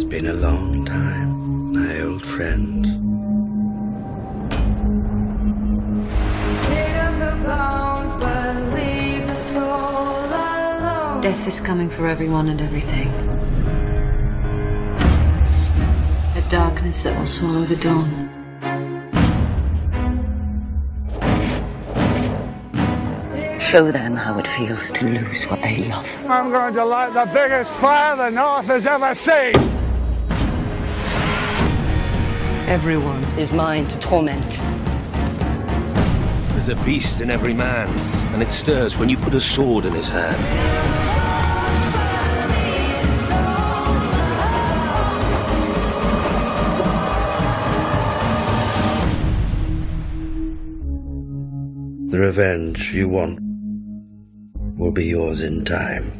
been a long time, my old friend. Death is coming for everyone and everything. A darkness that will swallow the dawn. Show them how it feels to lose what they love. I'm going to light the biggest fire the North has ever seen. Everyone is mine to torment. There's a beast in every man, and it stirs when you put a sword in his hand. The revenge you want will be yours in time.